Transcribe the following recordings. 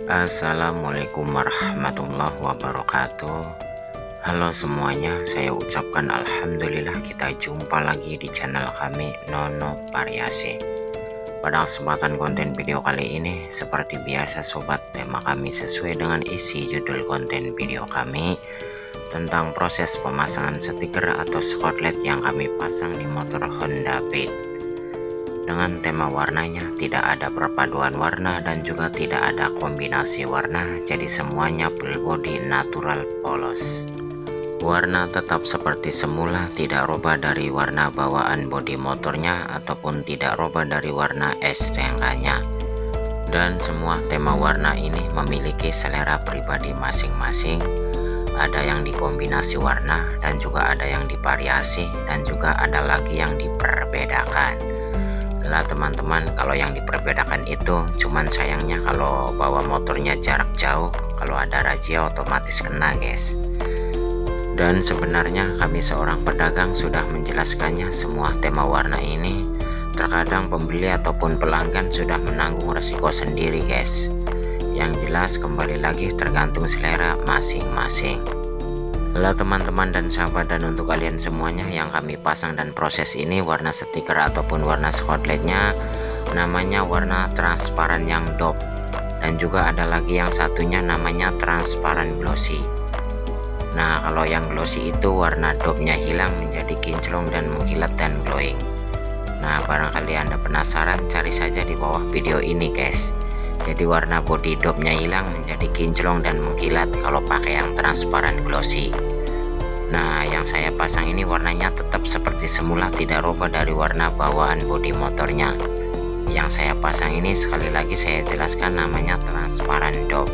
Assalamualaikum warahmatullahi wabarakatuh. Halo semuanya, saya ucapkan alhamdulillah kita jumpa lagi di channel kami Nono Variasi. Pada kesempatan konten video kali ini, seperti biasa sobat, tema kami sesuai dengan isi judul konten video kami tentang proses pemasangan stiker atau skotlet yang kami pasang di motor Honda Beat. Dengan tema warnanya tidak ada perpaduan warna dan juga tidak ada kombinasi warna, jadi semuanya full body natural polos. Warna tetap seperti semula, tidak rubah dari warna bawaan bodi motornya ataupun tidak rubah dari warna STNK-nya. Dan semua tema warna ini memiliki selera pribadi masing-masing. Ada yang dikombinasi warna dan juga ada yang divariasi dan juga ada lagi yang diperbedakan. Lah teman-teman, kalau yang diperbedakan itu cuman sayangnya kalau bawa motornya jarak jauh, kalau ada razia otomatis kena guys. Dan sebenarnya kami seorang pedagang sudah menjelaskannya semua tema warna ini. Terkadang pembeli ataupun pelanggan sudah menanggung resiko sendiri guys. Yang jelas kembali lagi tergantung selera masing-masing. Halo teman-teman dan sahabat, dan untuk kalian semuanya yang kami pasang dan proses ini warna stiker ataupun warna skotletnya namanya warna transparan yang dope, dan juga ada lagi yang satunya namanya transparan glossy. Nah kalau yang glossy itu warna dope nya hilang menjadi kinclong dan mengkilat dan glowing. Nah barangkali anda penasaran, cari saja di bawah video ini guys. Jadi warna body dope nya hilang menjadi kinclong dan mengkilat kalau pakai yang transparan glossy. Nah yang saya pasang ini warnanya tetap seperti semula, tidak rubah dari warna bawaan bodi motornya. Yang saya pasang ini sekali lagi saya jelaskan namanya transparan dope.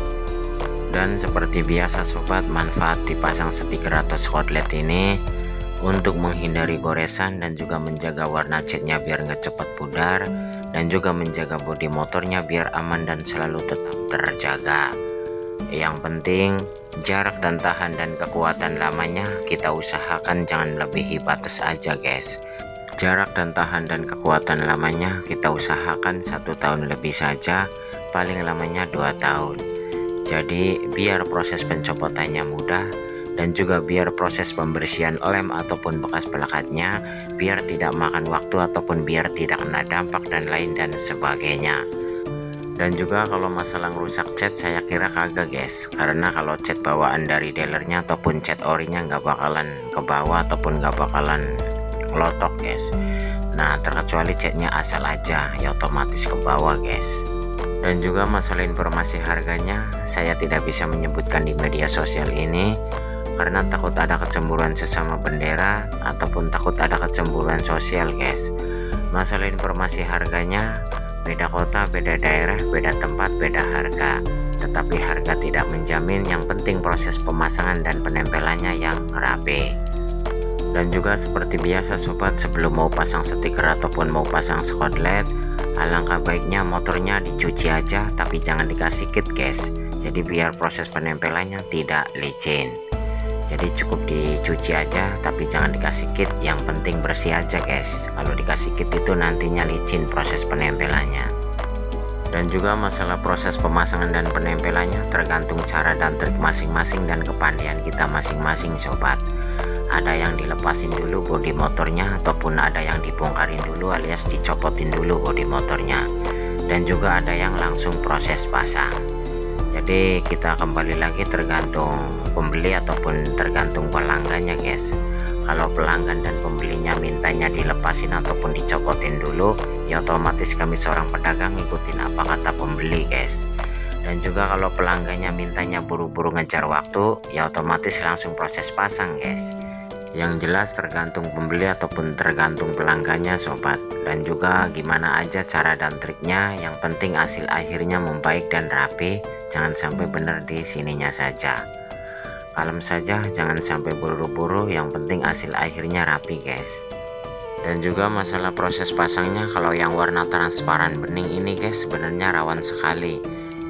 Dan seperti biasa sobat, manfaat dipasang stiker atau skotlet ini untuk menghindari goresan dan juga menjaga warna catnya biar nggak cepat pudar, dan juga menjaga bodi motornya biar aman dan selalu tetap terjaga. Yang penting jarak dan tahan dan kekuatan lamanya kita usahakan jangan melebihi batas aja guys. Jarak dan tahan dan kekuatan lamanya kita usahakan 1 tahun lebih saja, paling lamanya 2 tahun. Jadi biar proses pencopotannya mudah dan juga biar proses pembersihan lem ataupun bekas pelekatnya biar tidak makan waktu ataupun biar tidak kena dampak dan lain dan sebagainya. Dan juga kalau masalah rusak cat saya kira kagak guys, karena kalau cat bawaan dari dealernya ataupun cat orinya nggak bakalan ke bawah ataupun nggak bakalan ngelotok guys. Nah terkecuali catnya asal aja ya otomatis ke bawah guys. Dan juga masalah informasi harganya saya tidak bisa menyebutkan di media sosial ini karena takut ada kecemburuan sesama bendera ataupun takut ada kecemburuan sosial guys. Masalah informasi harganya beda kota, beda daerah, beda tempat, beda harga. Tetapi harga tidak menjamin, yang penting proses pemasangan dan penempelannya yang rapi. Dan juga seperti biasa sobat, sebelum mau pasang stiker ataupun mau pasang skotlet, alangkah baiknya motornya dicuci aja tapi jangan dikasih kit guys. Jadi biar proses penempelannya tidak licin. Jadi cukup dicuci aja tapi jangan dikasih kit, yang penting bersih aja guys. Kalau dikasih kit itu nantinya licin proses penempelannya. Dan juga masalah proses pemasangan dan penempelannya tergantung cara dan trik masing-masing dan kepandaian kita masing-masing sobat. Ada yang dilepasin dulu bodi motornya ataupun ada yang dibongkarin dulu alias dicopotin dulu bodi motornya. Dan juga ada yang langsung proses pasang. Jadi kita kembali lagi tergantung pembeli ataupun tergantung pelanggannya guys. Kalau pelanggan dan pembelinya mintanya dilepasin ataupun dicopotin dulu, ya otomatis kami seorang pedagang ngikutin apa kata pembeli guys. Dan juga kalau pelanggannya mintanya buru-buru ngejar waktu, ya otomatis langsung proses pasang guys. Yang jelas tergantung pembeli ataupun tergantung pelanggannya sobat. Dan juga gimana aja cara dan triknya, yang penting hasil akhirnya membaik dan rapi. Jangan sampai benar di sininya saja. Kalem saja, jangan sampai buru-buru, yang penting hasil akhirnya rapi guys. Dan juga masalah proses pasangnya, kalau yang warna transparan bening ini guys sebenarnya rawan sekali.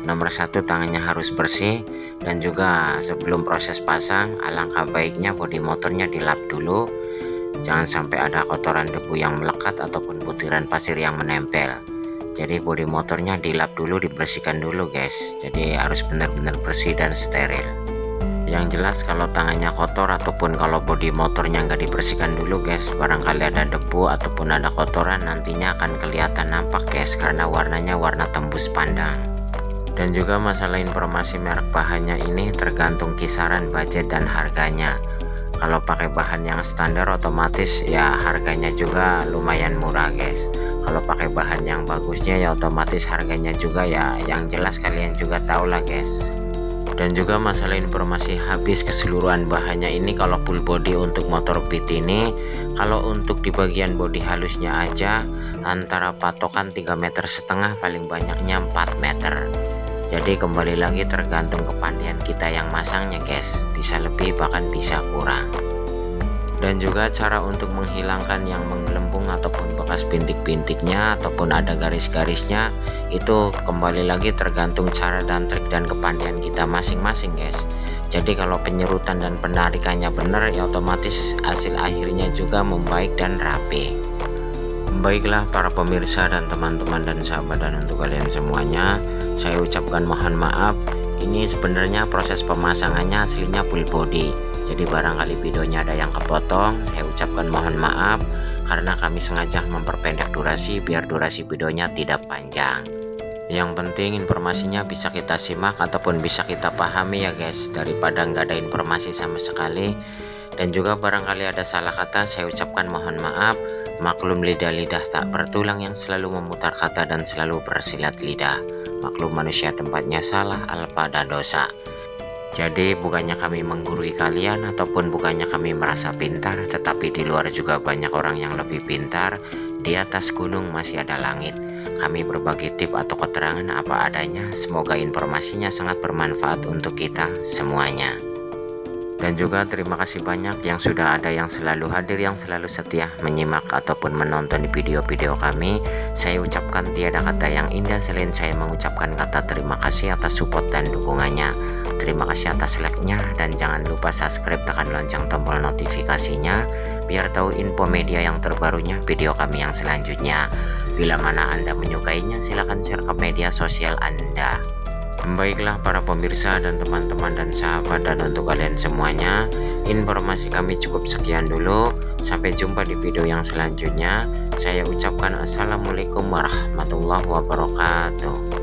Nomor 1 tangannya harus bersih, dan juga sebelum proses pasang alangkah baiknya bodi motornya dilap dulu. Jangan sampai ada kotoran debu yang melekat ataupun butiran pasir yang menempel. Jadi bodi motornya dilap dulu, dibersihkan dulu guys. Jadi harus benar-benar bersih dan steril. Yang jelas kalau tangannya kotor ataupun kalau bodi motornya nggak dibersihkan dulu guys, barangkali ada debu ataupun ada kotoran, nantinya akan kelihatan nampak guys, karena warnanya warna tembus pandang. Dan juga masalah informasi merek bahannya ini tergantung kisaran budget dan harganya. Kalau pakai bahan yang standar otomatis ya harganya juga lumayan murah guys. Kalau pakai bahan yang bagusnya ya otomatis harganya juga ya yang jelas kalian juga tahu lah guys. Dan juga masalah informasi habis keseluruhan bahannya ini, kalau full body untuk motor Beat ini, kalau untuk di bagian bodi halusnya aja antara patokan 3,5 meter paling banyaknya 4 meter. Jadi kembali lagi tergantung kepandaian kita yang masangnya guys, bisa lebih bahkan bisa kurang. Dan juga cara untuk menghilangkan yang menggelembung ataupun bekas bintik-bintiknya ataupun ada garis-garisnya, itu kembali lagi tergantung cara dan trik dan kepandaian kita masing-masing guys. Jadi kalau penyerutan dan penarikannya benar ya otomatis hasil akhirnya juga membaik dan rapi. Baiklah para pemirsa dan teman-teman dan sahabat, dan untuk kalian semuanya saya ucapkan mohon maaf. Ini sebenarnya proses pemasangannya aslinya full body, jadi barangkali videonya ada yang kepotong, saya ucapkan mohon maaf karena kami sengaja memperpendek durasi biar durasi videonya tidak panjang. Yang penting informasinya bisa kita simak ataupun bisa kita pahami ya guys, daripada nggak ada informasi sama sekali. Dan juga barangkali ada salah kata, saya ucapkan mohon maaf. Maklum lidah-lidah tak bertulang yang selalu memutar kata dan selalu bersilat lidah. Maklum manusia tempatnya salah, alpa dan dosa. Jadi bukannya kami menggurui kalian ataupun bukannya kami merasa pintar, tetapi di luar juga banyak orang yang lebih pintar. Di atas gunung masih ada langit. Kami berbagi tip atau keterangan apa adanya. Semoga informasinya sangat bermanfaat untuk kita semuanya. Dan juga terima kasih banyak yang sudah ada yang selalu hadir, yang selalu setia menyimak ataupun menonton di video-video kami. Saya ucapkan tiada kata yang indah selain saya mengucapkan kata terima kasih atas support dan dukungannya. Terima kasih atas like-nya, dan jangan lupa subscribe, tekan lonceng tombol notifikasinya biar tahu info media yang terbarunya video kami yang selanjutnya. Bila mana Anda menyukainya, silahkan share ke media sosial Anda. Baiklah para pemirsa dan teman-teman dan sahabat, dan untuk kalian semuanya, informasi kami cukup sekian dulu. Sampai jumpa di video yang selanjutnya. Saya ucapkan assalamualaikum warahmatullahi wabarakatuh.